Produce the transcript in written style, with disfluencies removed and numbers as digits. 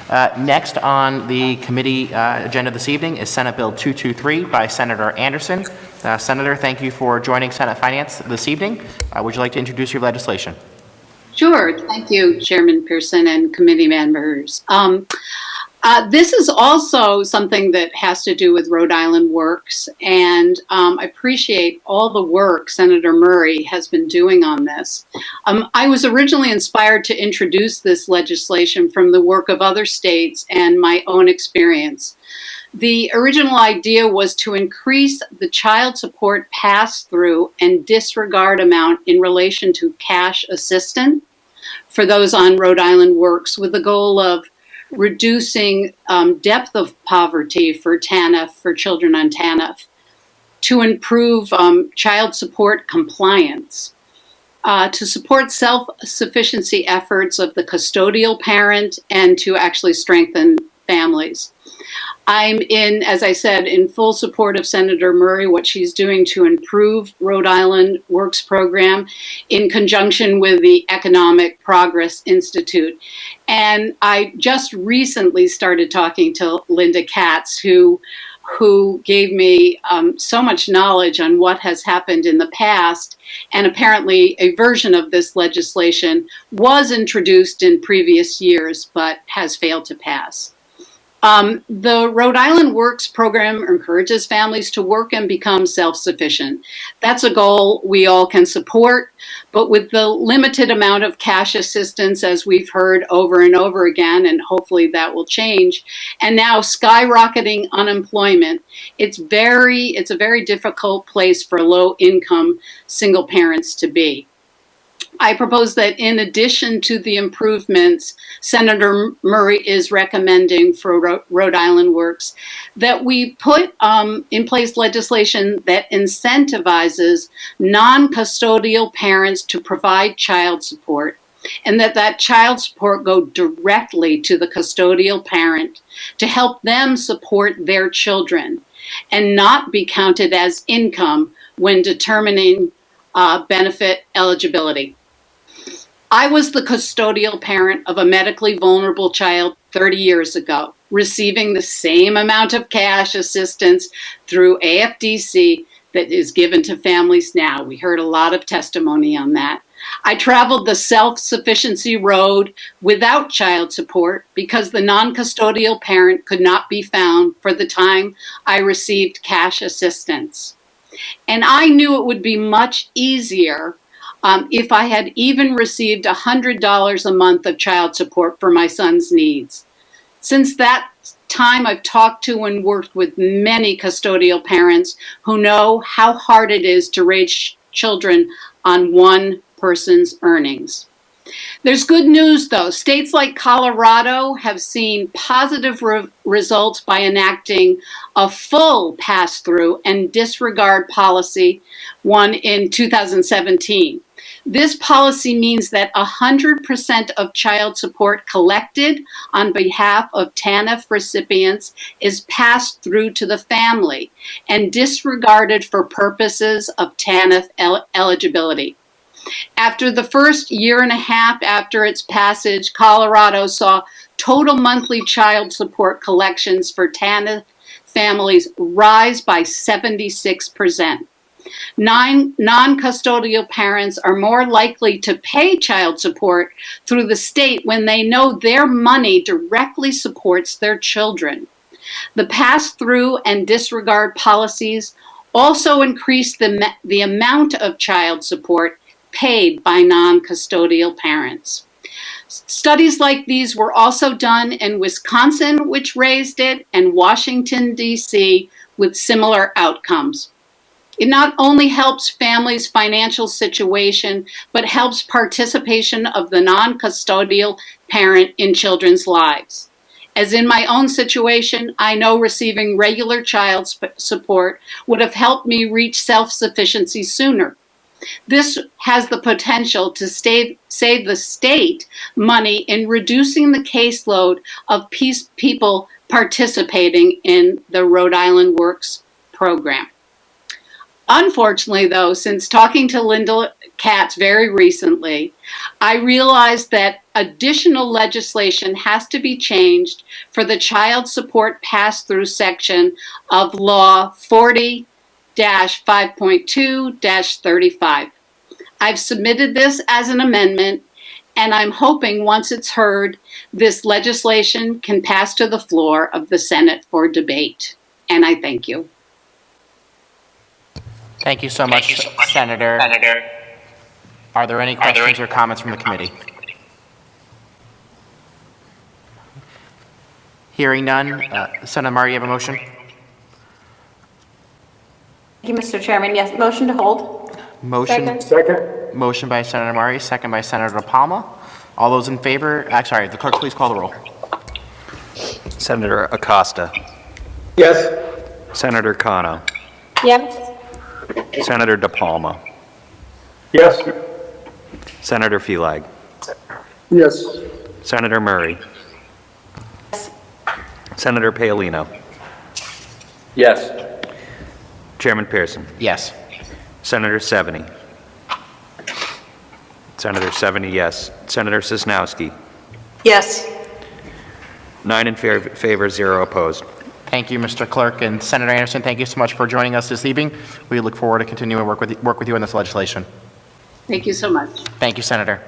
Next on the committee agenda this evening is Senate Bill 223 by Senator Anderson. Senator, thank you for joining Senate Finance this evening. Would you like to introduce your legislation? Sure. Thank you, Chairman Pearson and committee members. This is also something that has to do with Rhode Island Works, and I appreciate all the work Senator Murray has been doing on this. I was originally inspired to introduce this legislation from the work of other states and my own experience. The original idea was to increase the child support pass-through and disregard amount in relation to cash assistance for those on Rhode Island Works, with the goal of reducing depth of poverty for TANF, for children on TANF, to improve child support compliance, to support self-sufficiency efforts of the custodial parent, and to actually strengthen families. I'm as I said, in full support of Senator Murray, what she's doing to improve Rhode Island Works program in conjunction with the Economic Progress Institute. And I just recently started talking to Linda Katz, who gave me so much knowledge on what has happened in the past. And apparently a version of this legislation was introduced in previous years, but has failed to pass. The Rhode Island Works program encourages families to work and become self-sufficient. That's a goal we all can support, but with the limited amount of cash assistance, as we've heard over and over again, and hopefully that will change, and now skyrocketing unemployment, it's a very difficult place for low-income single parents to be. I propose that in addition to the improvements Senator Murray is recommending for Rhode Island Works, that we put in place legislation that incentivizes non-custodial parents to provide child support, and that child support go directly to the custodial parent to help them support their children and not be counted as income when determining benefit eligibility. I was the custodial parent of a medically vulnerable child 30 years ago, receiving the same amount of cash assistance through AFDC that is given to families now. We heard a lot of testimony on that. I traveled the self-sufficiency road without child support because the non-custodial parent could not be found for the time I received cash assistance. And I knew it would be much easier if I had even received $100 a month of child support for my son's needs. Since that time, I've talked to and worked with many custodial parents who know how hard it is to raise children on one person's earnings. There's good news, though. States like Colorado have seen positive results by enacting a full pass-through and disregard policy, one in 2017. This policy means that 100% of child support collected on behalf of TANF recipients is passed through to the family and disregarded for purposes of TANF eligibility. After the first year and a half after its passage, Colorado saw total monthly child support collections for TANF families rise by 76%. Non-custodial parents are more likely to pay child support through the state when they know their money directly supports their children. The pass-through and disregard policies also increase the amount of child support paid by non-custodial parents. Studies like these were also done in Wisconsin, which raised it, and Washington, D.C., with similar outcomes. It not only helps families' financial situation, but helps participation of the non-custodial parent in children's lives. As in my own situation, I know receiving regular child support would have helped me reach self-sufficiency sooner. This has the potential to save the state money in reducing the caseload of people participating in the Rhode Island Works program. Unfortunately, though, since talking to Linda Katz very recently, I realized that additional legislation has to be changed for the child support pass-through section of Law 40-5.2-35. I've submitted this as an amendment, and I'm hoping once it's heard, this legislation can pass to the floor of the Senate for debate. And I thank you. Thank you so much, Senator. Are there any questions or comments from the committee? Hearing none, Sen Maria, you have a motion? Thank you, Mr. Chairman. Yes, motion to hold. Motion. Second. Motion by Senator Murray, second by Senator Palma. All those in favor, sorry, the clerk, please call the roll. Senator Acosta. Yes. Senator Cano. Yes. Senator DePalma. Yes. Senator Felag. Yes. Senator Murray. Senator Paolino. Yes. Chairman Pearson. Yes. Senator Seveny. Senator Seveny, yes. Senator Sosnowski. Yes. 9 in favor, 0 opposed. Thank you, Mr. Clerk. And Senator Anderson, thank you so much for joining us this evening. We look forward to continuing to work with you on this legislation. Thank you so much. Thank you, Senator.